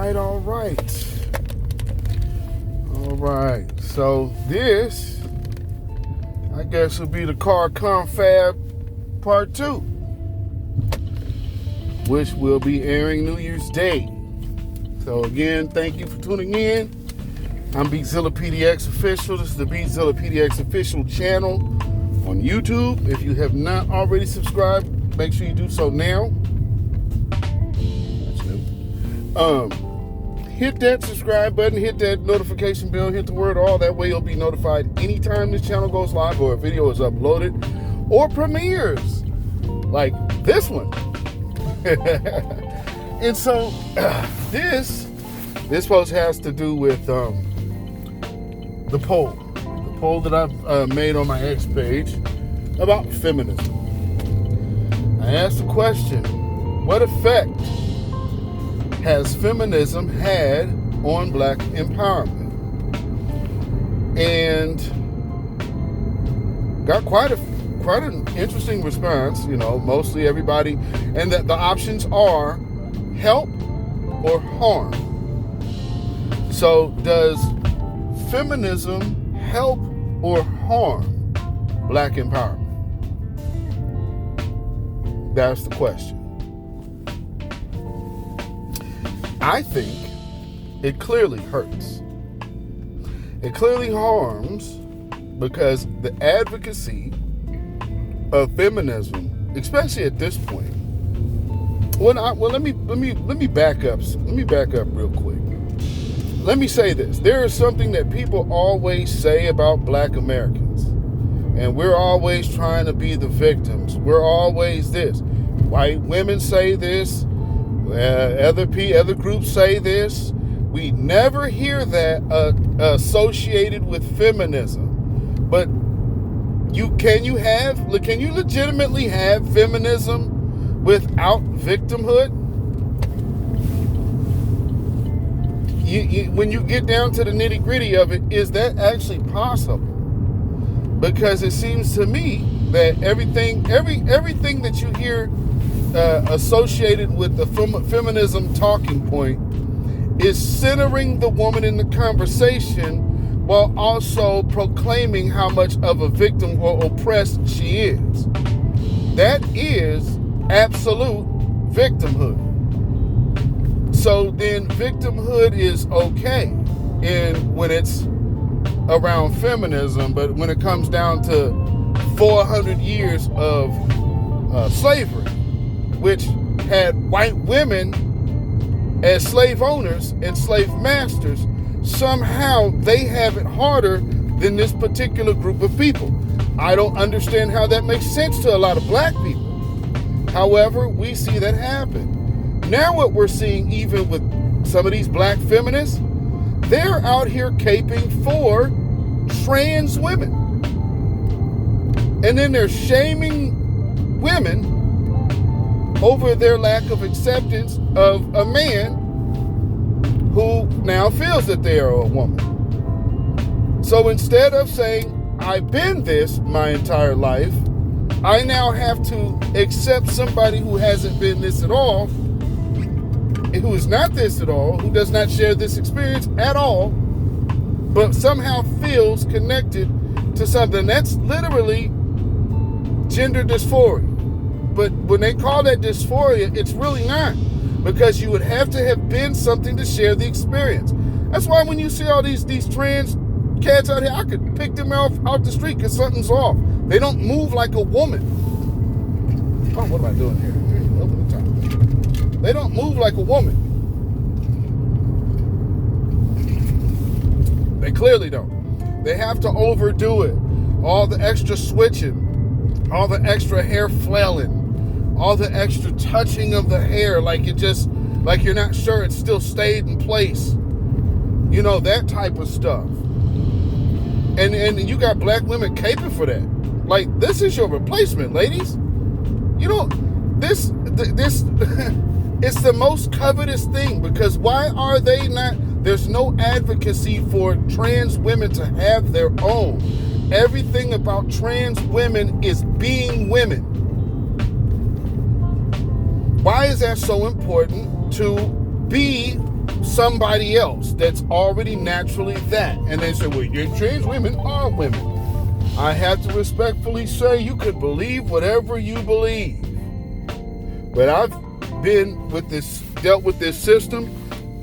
All right. So this, I guess, will be the car confab part 2, which will be airing New Year's Day. So again, thank you for tuning in. I'm beatzillapdx official. This is the beatzillapdx official channel on YouTube. If you have not already subscribed, make sure you do so now. Hit that subscribe button, hit that notification bell, hit the word all. That way you'll be notified anytime this channel goes live or a video is uploaded or premieres like this one. And so this post has to do with the poll that I've made on my X page about feminism. I asked the question, what effect has feminism had on black empowerment? And got quite an interesting response, mostly everybody, and that the options are help or harm. So does feminism help or harm black empowerment? That's the question. I think it clearly hurts. It clearly harms because the advocacy of feminism, especially at this point. Let me back up. Let me back up real quick. Let me say this. There is something that people always say about black Americans, and we're always trying to be the victims. We're always this. White women say this. Other groups say this. We never hear that associated with feminism. But can you legitimately have feminism without victimhood? When you get down to the nitty-gritty of it, is that actually possible? Because it seems to me that everything that you hear associated with the feminism talking point is centering the woman in the conversation while also proclaiming how much of a victim or oppressed she is. That is absolute victimhood. So then victimhood is okay when it's around feminism, but when it comes down to 400 years of slavery, which had white women as slave owners and slave masters, somehow they have it harder than this particular group of people. I don't understand how that makes sense to a lot of black people. However, we see that happen. Now what we're seeing, even with some of these black feminists, they're out here caping for trans women. And then they're shaming women over their lack of acceptance of a man who now feels that they are a woman. So instead of saying, I've been this my entire life, I now have to accept somebody who hasn't been this at all, who is not this at all, who does not share this experience at all, but somehow feels connected to something. That's literally gender dysphoria. But when they call that dysphoria, it's really not, because you would have to have been something to share the experience. That's why when you see all these trans cats out here, I could pick them off out the street because something's off. They don't move like a woman. Oh, what am I doing here? Open the top. They don't move like a woman. They clearly don't. They have to overdo it. All the extra switching, all the extra hair flailing, all the extra touching of the hair like you're not sure it still stayed in place. That type of stuff. And you got black women caping for that. Like, this is your replacement, ladies. This it's the most covetous thing, because why are they not? There's no advocacy for trans women to have their own. Everything about trans women is being women. Why is that so important to be somebody else that's already naturally that. And they say, well, trans women are women. I have to respectfully say, you could believe whatever you believe. But I've dealt with this system,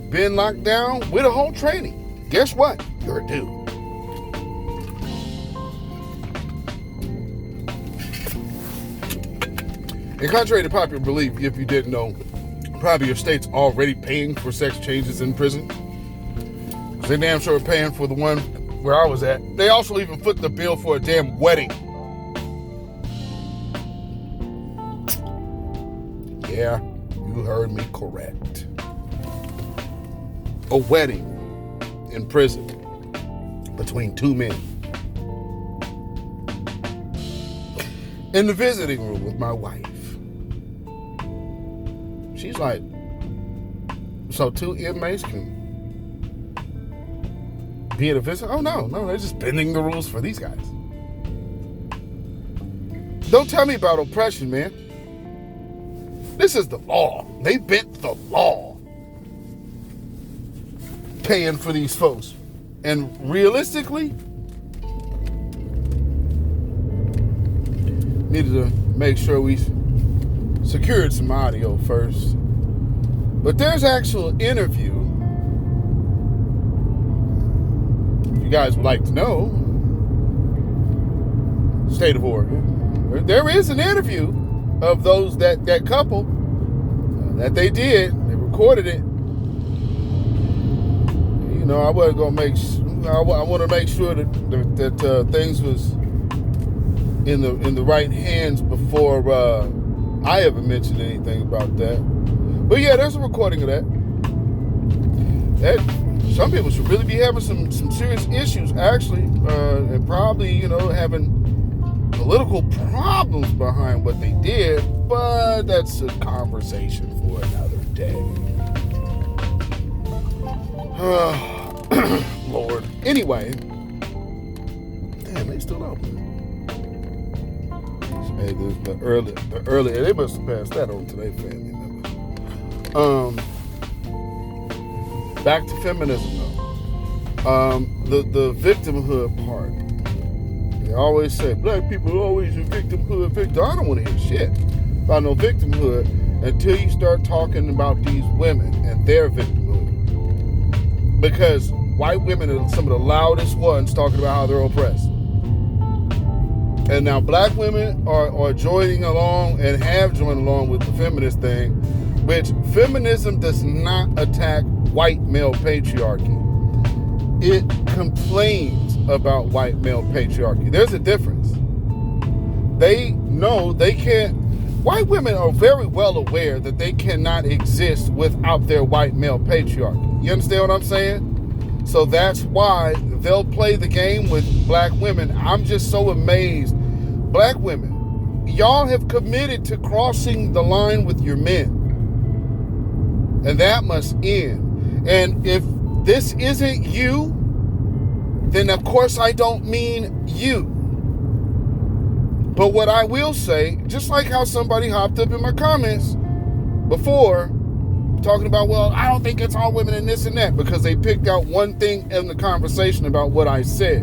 been locked down with a whole training. Guess what? You're a dude. And contrary to popular belief, if you didn't know, probably your state's already paying for sex changes in prison. Because they damn sure are paying for the one where I was at. They also even foot the bill for a damn wedding. Yeah, you heard me correct. A wedding in prison between two men. In the visiting room with my wife. She's like, so two inmates can be at a visit? Oh, no, they're just bending the rules for these guys. Don't tell me about oppression, man. This is the law. They bent the law. Paying for these folks. And realistically, needed to make sure we secured some audio first. But there's actual interview. If you guys would like to know, state of Oregon, there is an interview of those that couple that they did. They recorded it. You know, I want to make sure that things was in the right hands before I ever mentioned anything about that. But yeah, there's a recording of that. Some people should really be having some serious issues, actually, and probably, having political problems behind what they did, but that's a conversation for another day. Lord. Anyway, damn, they still open. Hey, the early, they must have passed that on to their family members. Back to feminism though. The victimhood part. They always say black people are always a victimhood victim. I don't want to hear shit about no victimhood until you start talking about these women and their victimhood. Because white women are some of the loudest ones talking about how they're oppressed. And now black women are joining along and have joined along with the feminist thing, which feminism does not attack white male patriarchy. It complains about white male patriarchy. There's a difference. They know they can't. White women are very well aware that they cannot exist without their white male patriarchy. You understand what I'm saying? So that's why they'll play the game with black women. I'm just so amazed. Black women, y'all have committed to crossing the line with your men. And that must end. And if this isn't you, then of course I don't mean you. But what I will say, just like how somebody hopped up in my comments before, talking about, well, I don't think it's all women and this and that, because they picked out one thing in the conversation about what I said.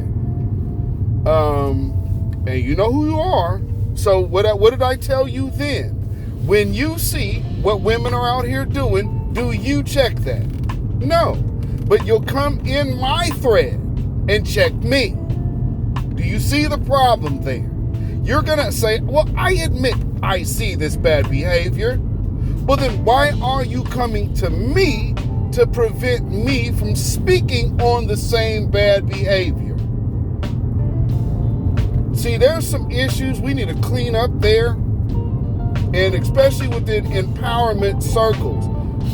And you know who you are. So what did I tell you then? When you see what women are out here doing, do you check that? No. But you'll come in my thread and check me. Do you see the problem there? You're going to say, well, I admit I see this bad behavior. Well, then why are you coming to me to prevent me from speaking on the same bad behavior? See, there's some issues we need to clean up there, and especially within empowerment circles.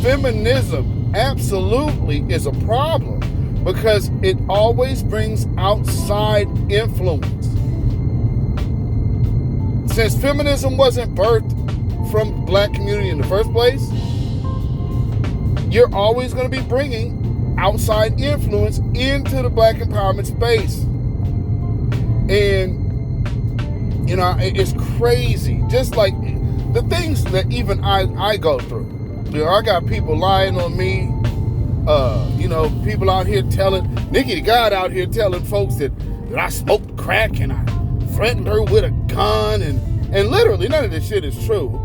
Feminism absolutely is a problem because it always brings outside influence. Since feminism wasn't birthed from the black community in the first place, you're always going to be bringing outside influence into the black empowerment space. And it's crazy. Just like the things that even I go through. I got people lying on me, People out here telling, Nikki the God out here telling folks that I smoked crack and I threatened her with a gun, and literally none of this shit is true.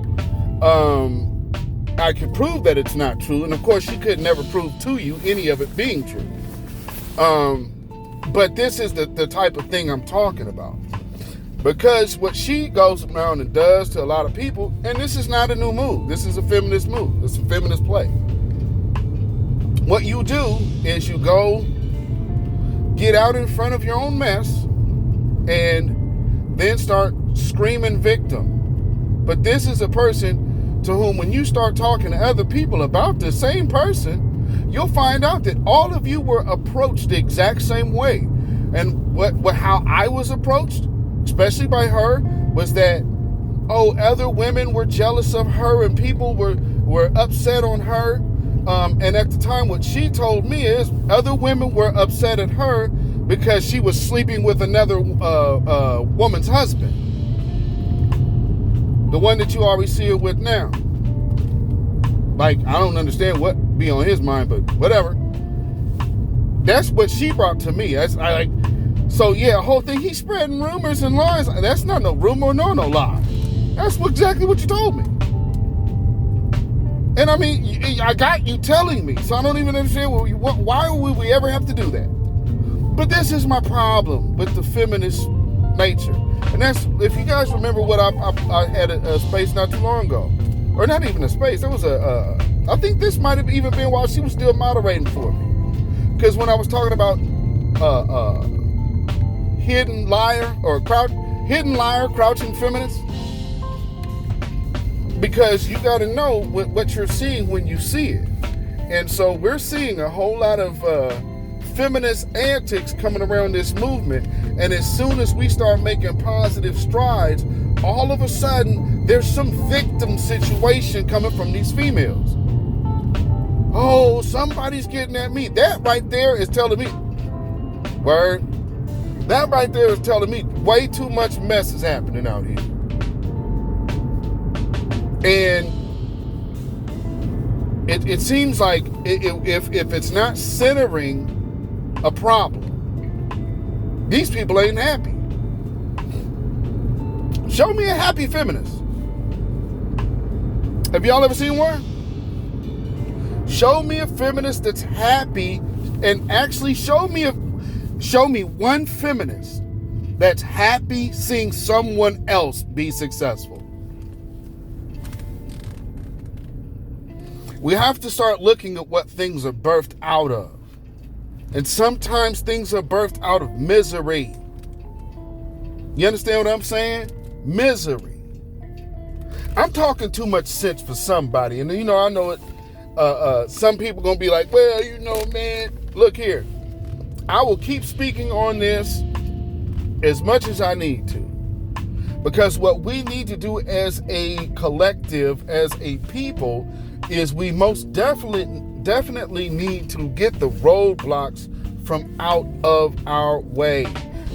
I could prove that it's not true, and of course she could never prove to you any of it being true. But this is the type of thing I'm talking about. Because what she goes around and does to a lot of people, and this is not a new move. This is a feminist move. It's a feminist play. What you do is you go get out in front of your own mess and then start screaming victim. But this is a person to whom, when you start talking to other people about the same person, you'll find out that all of you were approached the exact same way. And how I was approached, especially by her, was that, other women were jealous of her and people were upset on her. And at the time, what she told me is other women were upset at her because she was sleeping with another woman's husband. The one that you always see her with now. Like, I don't understand what be on his mind, but whatever. That's what she brought to me. So yeah, the whole thing, he's spreading rumors and lies. That's not no rumor, no lie. That's exactly what you told me. And I mean, I got you telling me, so I don't even understand why would we ever have to do that? But this is my problem with the feminist nature. And that's, if you guys remember what I had a space not too long ago. Or not even a space, there was I think this might have even been while she was still moderating for me. Because when I was talking about hidden liar, crouching feminist, because you got to know what you're seeing when you see it. And so we're seeing a whole lot of feminist antics coming around this movement, and as soon as we start making positive strides, all of a sudden there's some victim situation coming from these females. Oh, somebody's getting at me. That right there is telling me, word, that right there is telling me way too much mess is happening out here. And it seems like if it's not centering a problem, these people ain't happy. Show me a happy feminist. Have y'all ever seen one? Show me a feminist that's happy, and actually show me one feminist that's happy seeing someone else be successful. We have to start looking at what things are birthed out of. And sometimes things are birthed out of misery. You understand what I'm saying? Misery. I'm talking too much sense for somebody. And I know it. Some people going to be like, well, man, look here. I will keep speaking on this as much as I need to. Because what we need to do as a collective, as a people, is we most definitely need to get the roadblocks from out of our way.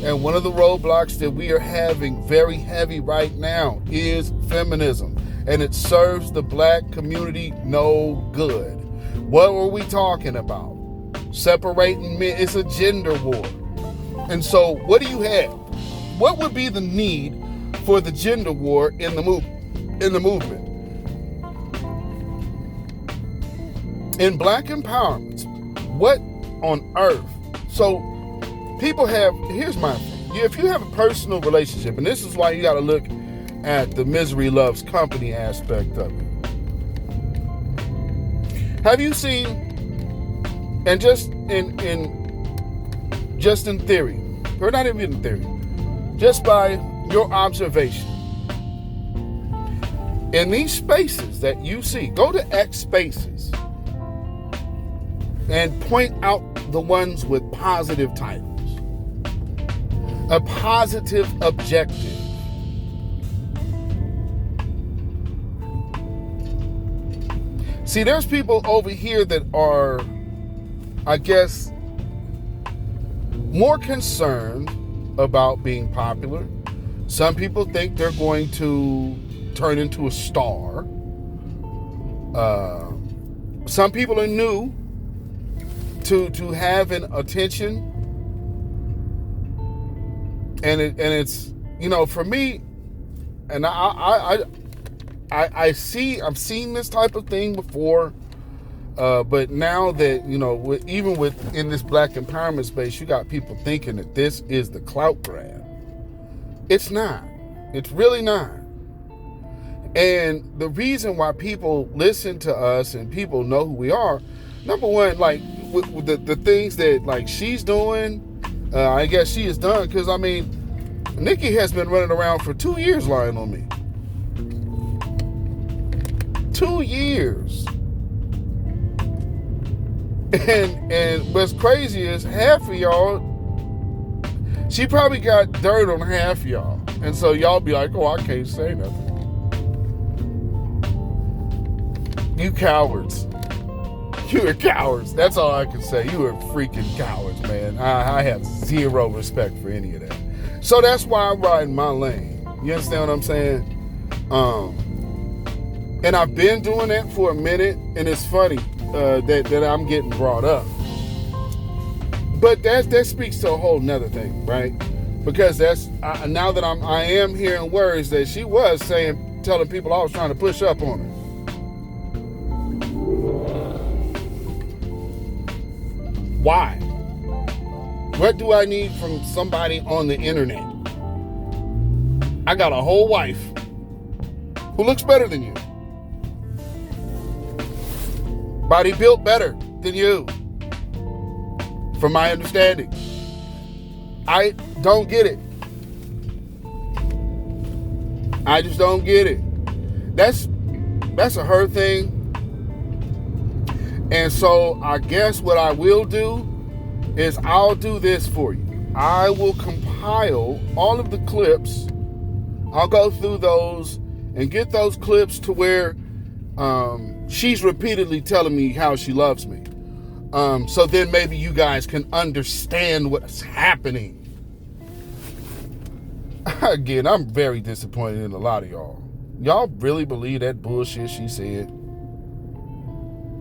And one of the roadblocks that we are having very heavy right now is feminism. And it serves the black community no good. What were we talking about? Separating men. It's a gender war. And so what do you have? What would be the need for the gender war in the movement? In black empowerment, what on earth? So people have, here's my thing. If you have a personal relationship, and this is why you got to look at the misery loves company aspect of it. Have you seen, and just in theory, or not even in theory, just by your observation, in these spaces that you see, go to X spaces and point out the ones with positive titles, a positive objective. See, there's people over here that are, I guess, more concerned about being popular. Some people think they're going to turn into a star. Some people are new. to have an attention, and it's, you know, for me, and I've seen this type of thing before, but now that, you know, even in this black empowerment space, you got people thinking that this is the clout grab. It's not. It's really not. And the reason why people listen to us and people know who we are, number one, like with the things that like she's doing, I guess she is done, because I mean, Nikki has been running around for 2 years lying on me. 2 years. And what's crazy is half of y'all, she probably got dirt on half of y'all. And so y'all be like, oh, I can't say nothing. You cowards. You are cowards. That's all I can say. You are freaking cowards, man. I have zero respect for any of that. So that's why I ride in my lane. You understand what I'm saying? And I've been doing that for a minute, and it's funny that I'm getting brought up. But that speaks to a whole nother thing, right? Because now that I am hearing words that she was telling people I was trying to push up on her. Why? What do I need from somebody on the internet? I got a whole wife who looks better than you. Body built better than you. From my understanding. I don't get it. I just don't get it. That's a her thing. And so I guess what I will do is I'll do this for you. I will compile all of the clips. I'll go through those and get those clips to where she's repeatedly telling me how she loves me. So then maybe you guys can understand what's happening. Again, I'm very disappointed in a lot of y'all. Y'all really believe that bullshit she said?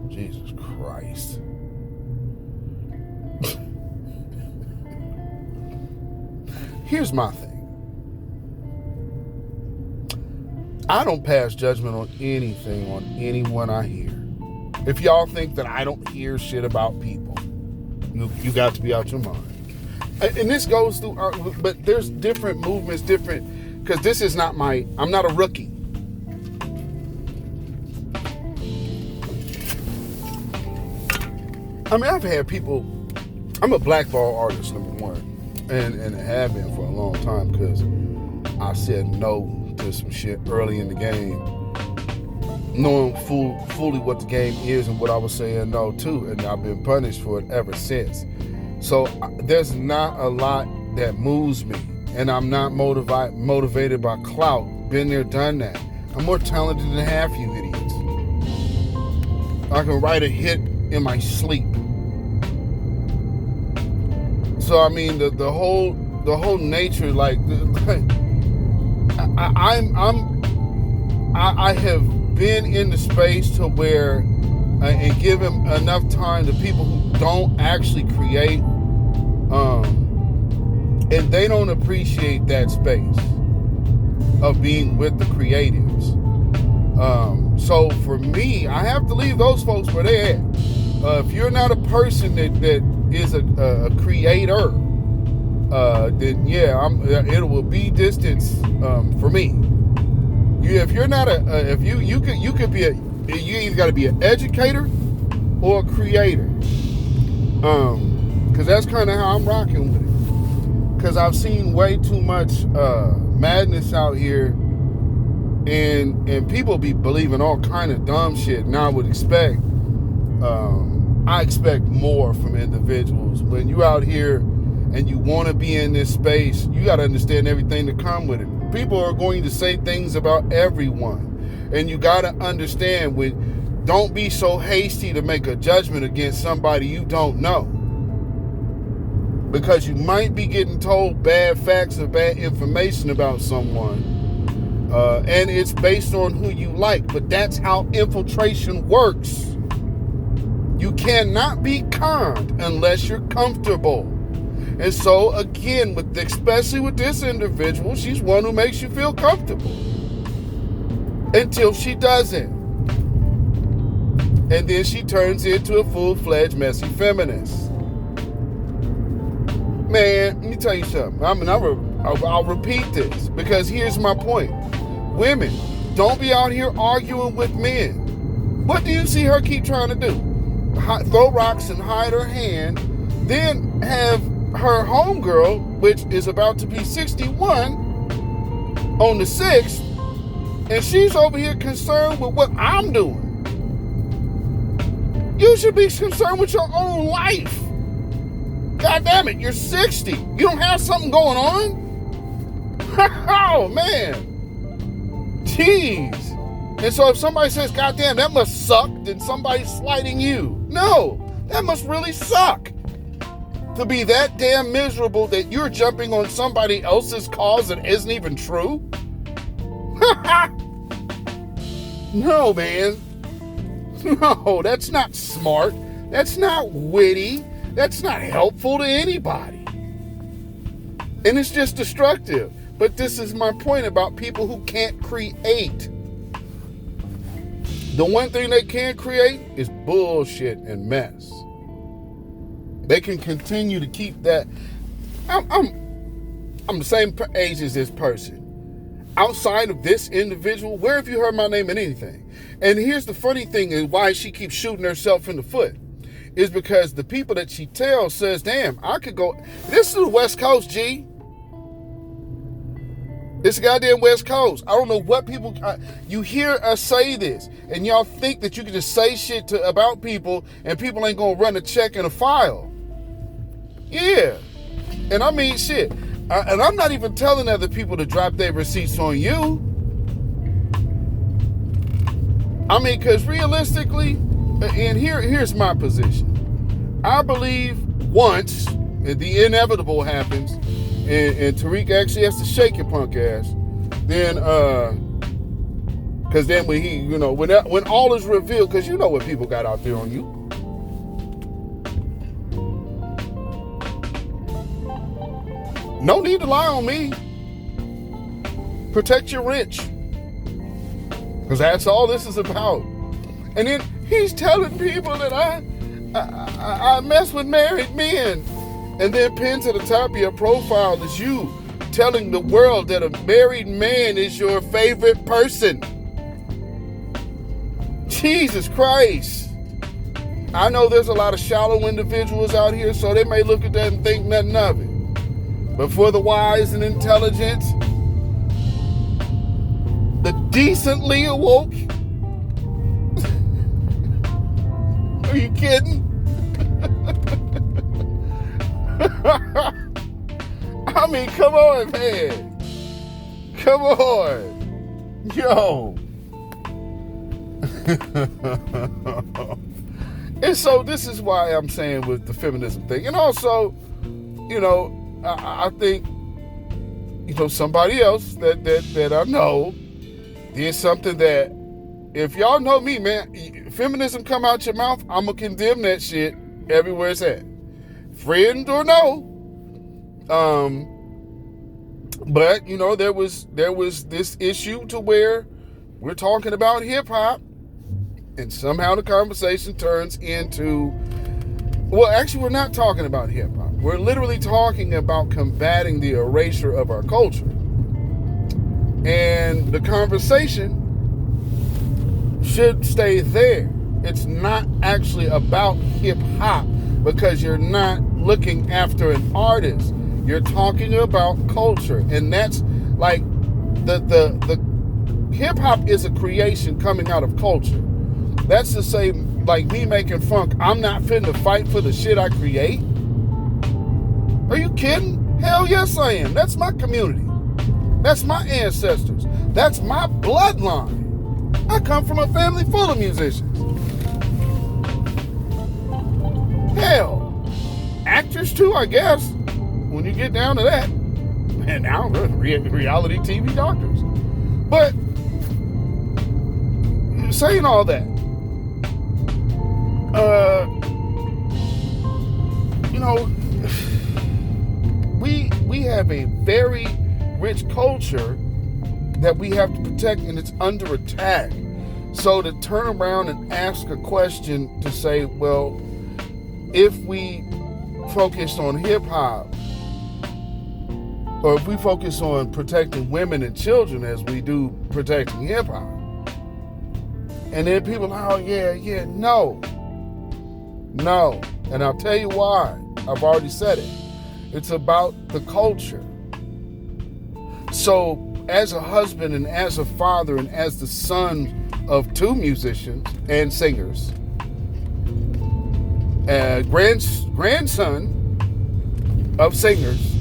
Jesus Christ. Here's my thing. I don't pass judgment on anything, on anyone I hear. If y'all think that I don't hear shit about people, you got to be out your mind. And this goes through, but there's different movements, different, because this is not I'm not a rookie. I mean, I've had people, I'm a blackball artist, number one, and have been for a long time, because I said no to some shit early in the game, knowing fully what the game is and what I was saying no to, and I've been punished for it ever since. So there's not a lot that moves me, and I'm not motivated by clout. Been there, done that. I'm more talented than half you idiots. I can write a hit in my sleep. So I mean, the whole nature, like, I have been in the space to where, and given enough time to people who don't actually create, and they don't appreciate that space of being with the creatives. So for me, I have to leave those folks where they're at. If you're not a person that is a creator, then yeah, it will be distance for me. If you're not you could be you either got to be an educator or a creator, because that's kind of how I'm rocking with it. Because I've seen way too much madness out here, and people be believing all kind of dumb shit. And I would expect, I expect more from individuals. When you out here and you want to be in this space, you got to understand everything that come with it. People are going to say things about everyone, and you got to understand, don't be so hasty to make a judgment against somebody you don't know, because you might be getting told bad facts or bad information about someone, and it's based on who you like. But that's how infiltration works. You cannot be kind unless you're comfortable. And so again, especially with this individual, she's one who makes you feel comfortable until she doesn't. And then she turns into a full-fledged messy feminist. Man, let me tell you something. I'll repeat this because here's my point. Women, don't be out here arguing with men. What do you see her keep trying to do? Throw rocks and hide her hand, then have her homegirl, which is about to be 61, on the 6th, and she's over here concerned with what I'm doing. You should be concerned with your own life. God damn it, you're 60. You don't have something going on? Oh, man. Jeez. And so if somebody says, God damn, that must suck, then somebody's slighting you. No, that must really suck. To be that damn miserable that you're jumping on somebody else's cause that isn't even true? No, man. No, that's not smart. That's not witty. That's not helpful to anybody. And it's just destructive. But this is my point about people who can't create. The one thing they can create is bullshit and mess. They can continue to keep that. I'm the same age as this person. Outside of this individual, where have you heard my name in anything? And here's the funny thing is why she keeps shooting herself in the foot. Is because the people that she tells says, damn, I could go. This is the West Coast, G. It's the goddamn West Coast. I don't know what people, you hear us say this, and y'all think that you can just say shit about people, and people ain't gonna run a check and a file. Yeah. And I mean, shit. And I'm not even telling other people to drop their receipts on you. I mean, because realistically, and here's my position. I believe once the inevitable happens, and Tariq actually has to shake your punk ass, then, because then when he, you know, when all is revealed, because you know what people got out there on you. No need to lie on me. Protect your rich. Because that's all this is about. And then he's telling people that I mess with married men. And then pinned to the top of your profile is you telling the world that a married man is your favorite person. Jesus Christ. I know there's a lot of shallow individuals out here, so they may look at that and think nothing of it. But for the wise and intelligent, the decently awoke, are you kidding? I mean, come on, man. Come on. Yo. And so this is why I'm saying with the feminism thing. And also, you know, I think, you know, somebody else that I know did something that, if y'all know me, man, feminism come out your mouth, I'm going to condemn that shit everywhere it's at. Friend or no. But, you know, there was this issue to where we're talking about hip hop, and somehow the conversation turns into, well, actually, we're not talking about hip hop. We're literally talking about combating the erasure of our culture. And the conversation should stay there. It's not actually about hip hop because you're not looking after an artist. You're talking about culture. And that's like the hip hop is a creation coming out of culture. That's to say, like me making funk, I'm not finna fight for the shit I create. Are you kidding? Hell yes I am. That's my community. That's my ancestors. That's my bloodline. I come from a family full of musicians. Hell, actors too, I guess, when you get down to that. And now reality TV doctors. But saying all that, you know, we have a very rich culture that we have to protect, and it's under attack. So to turn around and ask a question to say, well, if we focus on hip hop, or if we focus on protecting women and children as we do protecting hip hop, and then people are, oh yeah, no. And I'll tell you why. I've already said it. It's about the culture. So as a husband and as a father and as the son of two musicians and singers, grandson of singers,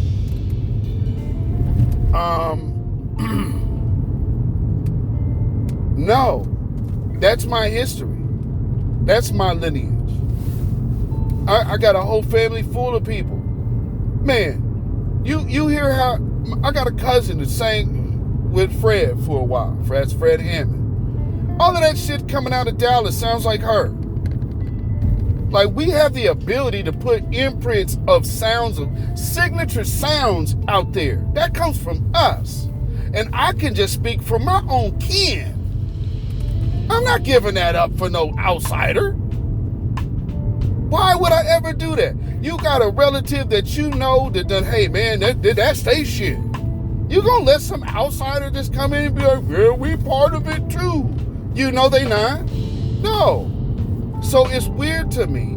no, that's my history. That's my lineage. I got a whole family full of people. Man, you hear how I got a cousin that sang with Fred for a while. That's Fred Hammond. All of that shit coming out of Dallas sounds like her. Like, we have the ability to put imprints of sounds, of signature sounds out there. That comes from us. And I can just speak from my own kin. I'm not giving that up for no outsider. Why would I ever do that? You got a relative that you know that done, hey man, that's they shit. You gonna let some outsider just come in and be like, yeah, we part of it too. You know they not? No. So it's weird to me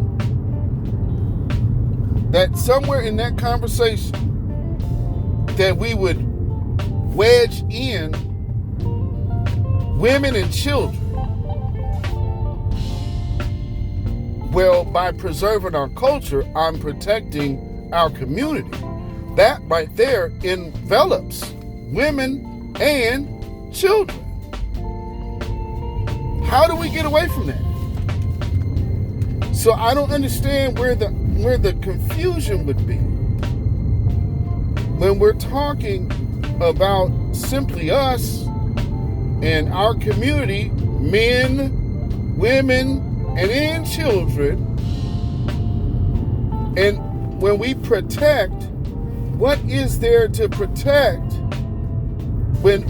that somewhere in that conversation that we would wedge in women and children. Well, by preserving our culture, I'm protecting our community. That right there envelops women and children. How do we get away from that? So I don't understand where the confusion would be when we're talking about simply us and our community, men, women, and in children. And when we protect, what is there to protect when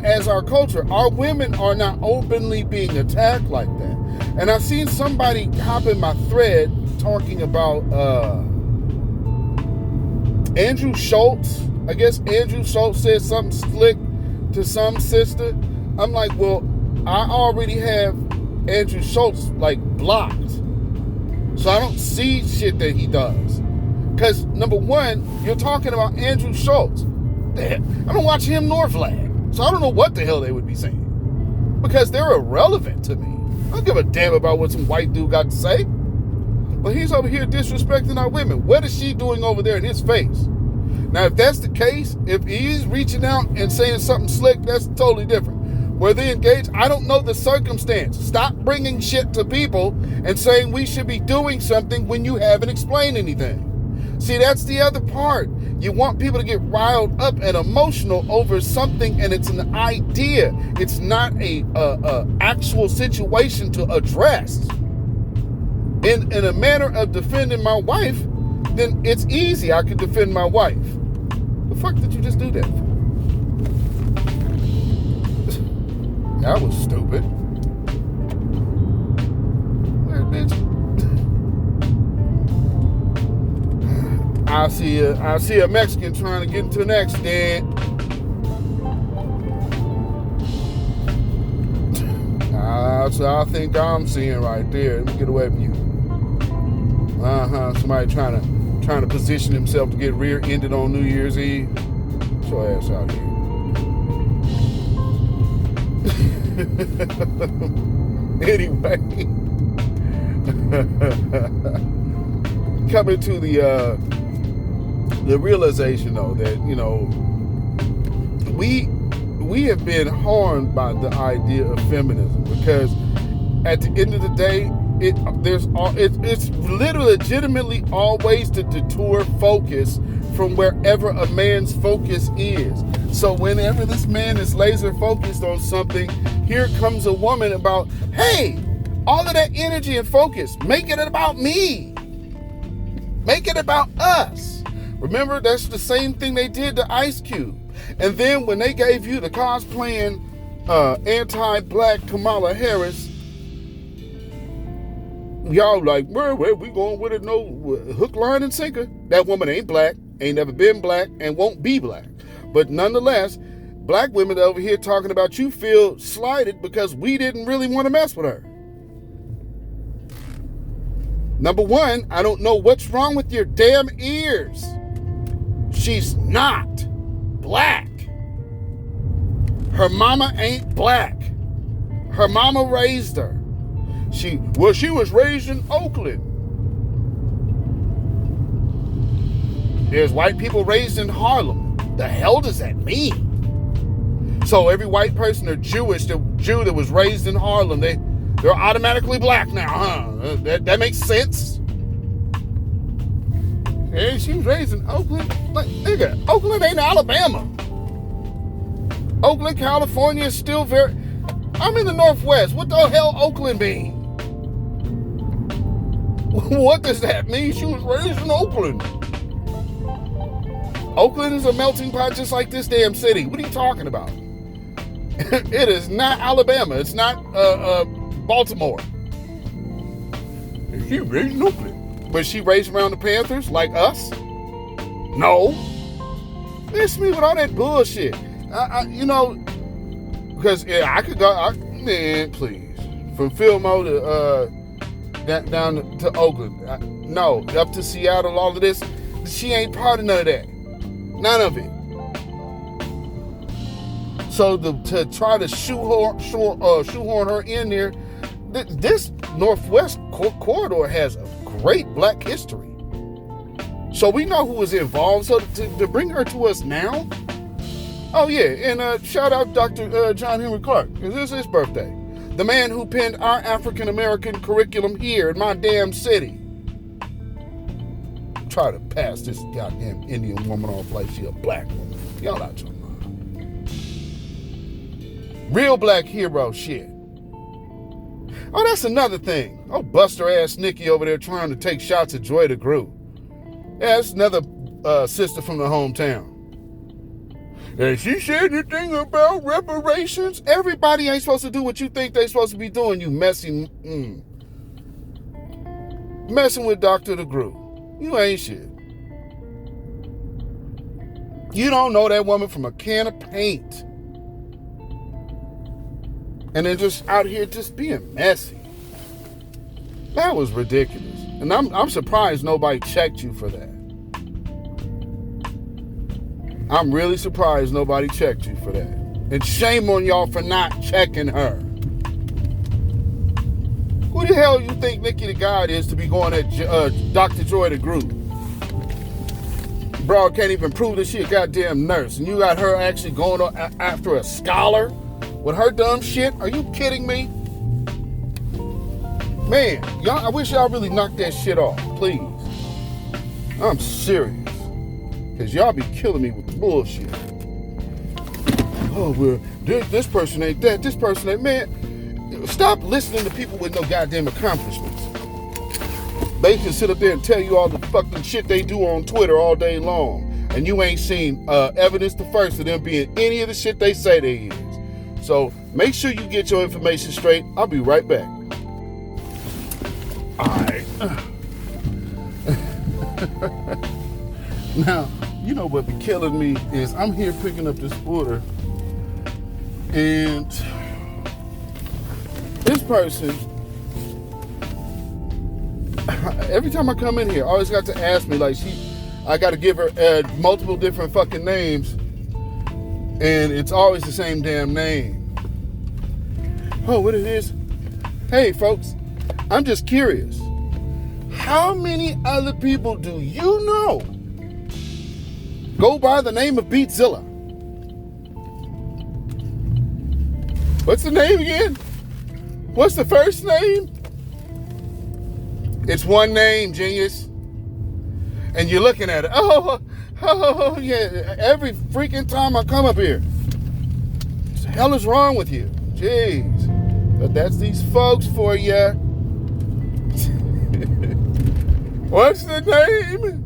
as our culture? Our women are not openly being attacked like that. And I've seen somebody hop in my thread talking about Andrew Schultz. I guess Andrew Schultz said something slick to some sister. I'm like, well, I already have Andrew Schultz like blocked, so I don't see shit that he does. Because number one, you're talking about Andrew Schultz. I don't watch him nor Vlad, so I don't know what the hell they would be saying, because they're irrelevant to me. I don't give a damn about what some white dude got to say. But he's over here disrespecting our women. What is she doing over there in his face? Now, if that's the case, if he's reaching out and saying something slick, that's totally different. Were they engaged? I don't know the circumstance. Stop bringing shit to people and saying we should be doing something when you haven't explained anything. See, that's the other part. You want people to get riled up and emotional over something, and it's an idea. It's not a actual situation to address. In a manner of defending my wife, then it's easy. I can defend my wife. The fuck did you just do that for? That was stupid. Where, bitch? I see a Mexican trying to get into an accident. That's what I think I'm seeing right there. Let me get away from you. Somebody trying to position himself to get rear-ended on New Year's Eve. Get your ass out here. Anyway, coming to the realization though that, you know, we have been harmed by the idea of feminism, because at the end of the day, it's literally legitimately always to detour focus from wherever a man's focus is. So whenever this man is laser focused on something, here comes a woman about, hey, All of that energy and focus, make it about me. Make it about us. Remember, that's the same thing they did to Ice Cube. And then when they gave you the cosplaying anti-black Kamala Harris, y'all like, where we going with it? No hook, line, and sinker. That woman ain't black, ain't never been black, and won't be black. But nonetheless, black women over here talking about you feel slighted because we didn't really want to mess with her. Number one, I don't know what's wrong with your damn ears. She's not black. Her mama ain't black. Her mama raised her. She was raised in Oakland. There's white people raised in Harlem. The hell does that mean? So every white person or Jew that was raised in Harlem, they're automatically black now, huh? That makes sense. Hey, she was raised in Oakland. Like, nigga, Oakland ain't Alabama. Oakland, California is still very... I'm in the Northwest. What the hell Oakland mean? What does that mean? She was raised in Oakland. Oakland is a melting pot just like this damn city. What are you talking about? It is not Alabama. It's not Baltimore. She raised in Oakland. Was she raised around the Panthers like us? No. Miss me with all that bullshit. Because I could go, man, please. From Fillmore to down to Oakland. No, up to Seattle, all of this. She ain't part of none of that. None of it. So to try to shoehorn her in there, this Northwest corridor has a great black history. So we know who was involved. So to bring her to us now, oh yeah, and shout out Dr. John Henry Clark, because this is his birthday. The man who penned our African-American curriculum here in my damn city. Try to pass this goddamn Indian woman off like she a black woman. Y'all out your mind. Real black hero shit. Oh, that's another thing. Oh, Buster ass Nikki over there trying to take shots at Joy DeGruy. Yeah, that's another sister from the hometown. And she said anything about reparations? Everybody ain't supposed to do what you think they supposed to be doing, you messing with Dr. DeGruy. You ain't shit. You don't know that woman from a can of paint. And then just out here just being messy. That was ridiculous. And I'm surprised nobody checked you for that. I'm really surprised nobody checked you for that. And shame on y'all for not checking her. Who the hell you think Nikki the God is to be going at Dr. Joy DeGruy? Bro can't even prove that she a goddamn nurse. And you got her actually going after a scholar with her dumb shit? Are you kidding me? Man, y'all, I wish y'all really knocked that shit off, please. I'm serious. Because y'all be killing me with the bullshit. Oh, well, this person ain't that. This person ain't... Man, stop listening to people with no goddamn accomplishments. They can sit up there and tell you all the fucking shit they do on Twitter all day long. And you ain't seen evidence the first of them being any of the shit they say they is. So make sure you get your information straight. I'll be right back. Alright. Now, you know what be killing me is I'm here picking up this order, and this person, every time I come in here, always got to ask me, like, I got to give her multiple different fucking names, and it's always the same damn name. Oh, what it is? Hey, folks, I'm just curious. How many other people do you know go by the name of Beatzilla? What's the name again? What's the first name? It's one name, genius. And you're looking at it. Oh, yeah. Every freaking time I come up here. What the hell is wrong with you? Jeez. But that's these folks for you. What's the name?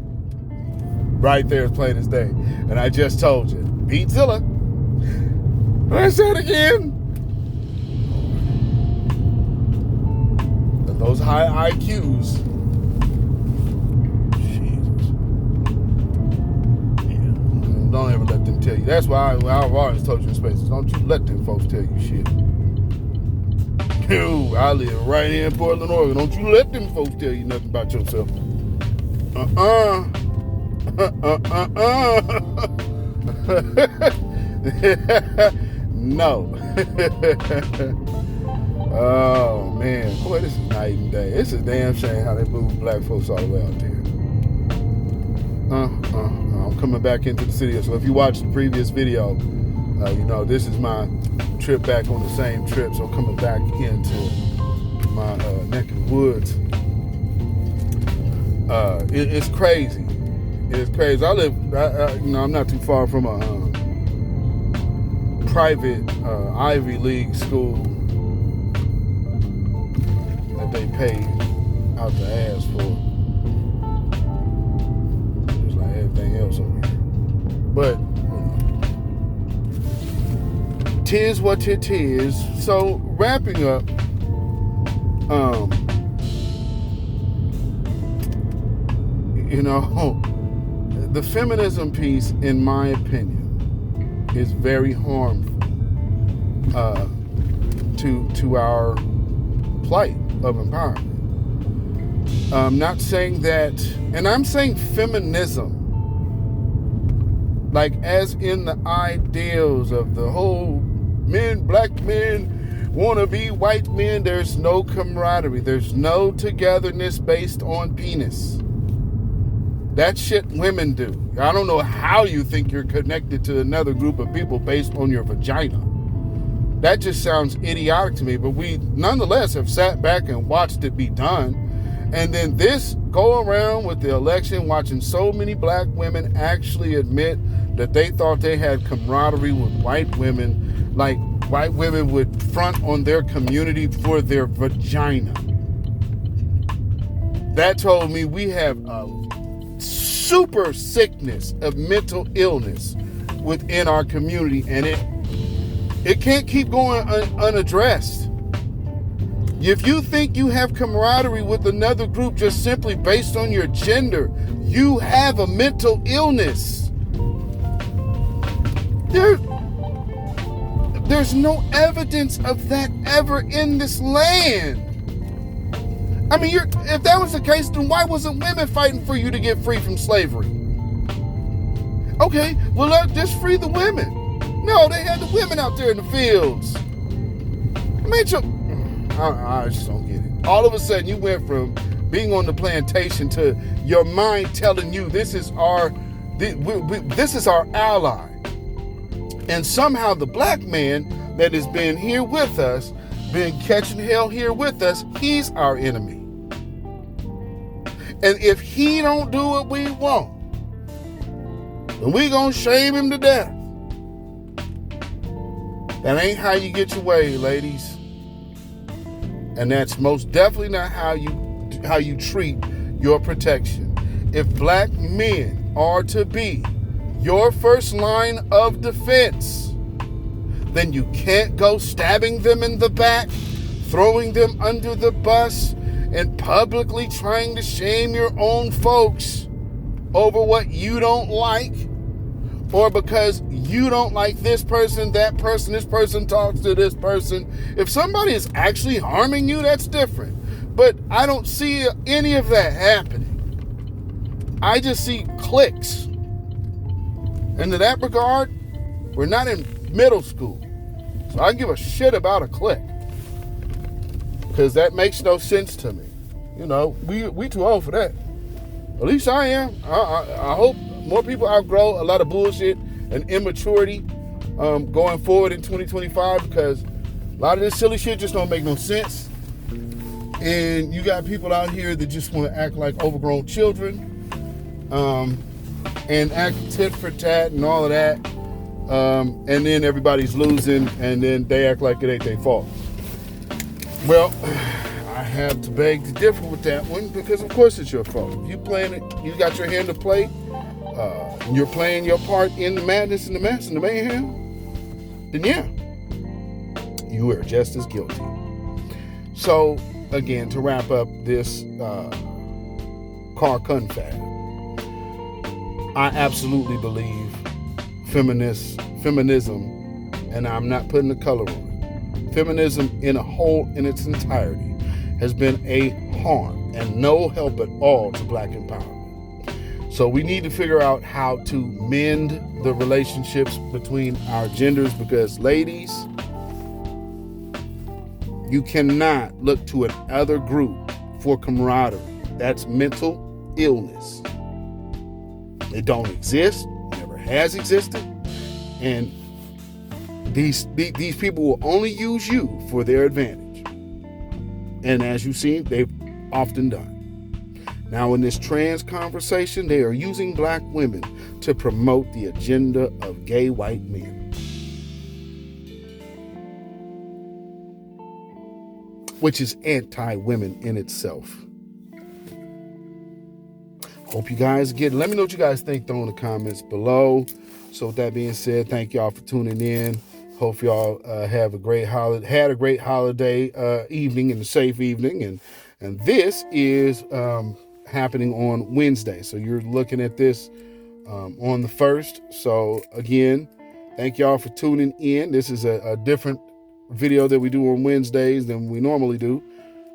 Right there, as plain as day. And I just told you, Beatzilla. What's that again? Those high IQs. Jesus. Yeah. Don't ever let them tell you. That's why I've always told you in spaces. Don't you let them folks tell you shit. Dude, I live right here in Portland, Oregon. Don't you let them folks tell you nothing about yourself. No. Oh man, boy, this is night and day. It's a damn shame how they move black folks all the way out there. I'm coming back into the city. So if you watched the previous video, you know this is my trip back on the same trip. So I'm coming back into my neck of the woods. It's crazy. It's crazy. I live, I'm not too far from a private Ivy League school that they pay out the ass for. Just like everything else over here. But tis what it is. So wrapping up, you know, the feminism piece, in my opinion, is very harmful to our plight of empowerment. I'm not saying that, and I'm saying feminism, like as in the ideals of the whole black men want to be white men. There's no camaraderie. There's no togetherness based on penis. That shit women do. I don't know how you think you're connected to another group of people based on your vagina. That just sounds idiotic to me, but we nonetheless have sat back and watched it be done. And then this go around with the election, watching so many black women actually admit that they thought they had camaraderie with white women, like white women would front on their community for their vagina. That told me we have a super sickness of mental illness within our community, and it can't keep going unaddressed. If you think you have camaraderie with another group just simply based on your gender, you have a mental illness. There's no evidence of that ever in this land. I mean, if that was the case, then why wasn't women fighting for you to get free from slavery? Okay, well, let's just free the women. No, they had the women out there in the fields. I just don't get it. All of a sudden, you went from being on the plantation to your mind telling you this is our ally. And somehow the black man that has been here with us, been catching hell here with us, he's our enemy. And if he don't do what we want, then we gonna shame him to death. That ain't how you get your way, ladies. And that's most definitely not how you treat your protection. If black men are to be your first line of defense, then you can't go stabbing them in the back, throwing them under the bus, and publicly trying to shame your own folks over what you don't like, or because you don't like this person, that person, this person talks to this person. If somebody is actually harming you, that's different. But I don't see any of that happening. I just see cliques. And in that regard, we're not in middle school. So I give a shit about a clique. Because that makes no sense to me. You know, we too old for that. At least I am. I hope more people outgrow a lot of bullshit and immaturity going forward in 2025, because a lot of this silly shit just don't make no sense. And you got people out here that just want to act like overgrown children, and act tit for tat and all of that. And then everybody's losing, and then they act like it ain't their fault. Well, I have to beg to differ with that one because, of course, it's your fault. If you playing it, you got your hand to play. You're playing your part in the madness and the mess and the mayhem. Then yeah, you are just as guilty. So again, to wrap up this car confab, I absolutely believe feminism, and I'm not putting the color on it. Feminism in a whole, in its entirety, has been a harm and no help at all to black empowerment. So we need to figure out how to mend the relationships between our genders because, ladies, you cannot look to another group for camaraderie. That's mental illness. It don't exist, never has existed, and these people will only use you for their advantage. And as you've seen, they've often done. Now, in this trans conversation, they are using black women to promote the agenda of gay white men, which is anti-women in itself. Hope you guys get it. Let me know what you guys think though in the comments below. So with that being said, thank y'all for tuning in. Hope y'all have a great holiday, had a great holiday evening and a safe evening. And this is happening on Wednesday. So you're looking at this on the 1st. So again, thank y'all for tuning in. This is a different video that we do on Wednesdays than we normally do.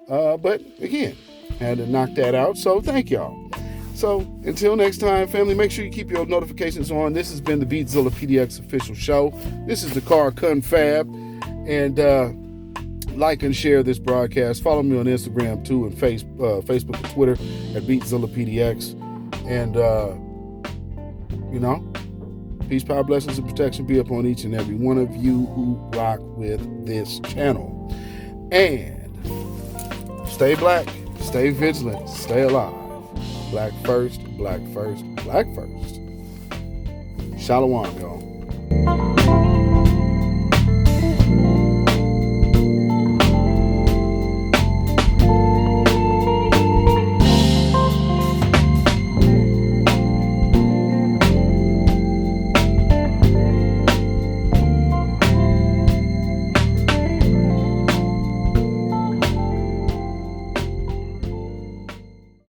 But again, had to knock that out. So thank y'all. So until next time, family, make sure you keep your notifications on. This has been the beatzillapdx official show. This is the car confab. And like and share this broadcast. Follow me on Instagram too, and Facebook and Twitter at beatzillapdx. And peace, power, blessings, and protection be upon each and every one of you who rock with this channel. And stay black, stay vigilant, stay alive. Black first, black first, black first. Shalom, y'all.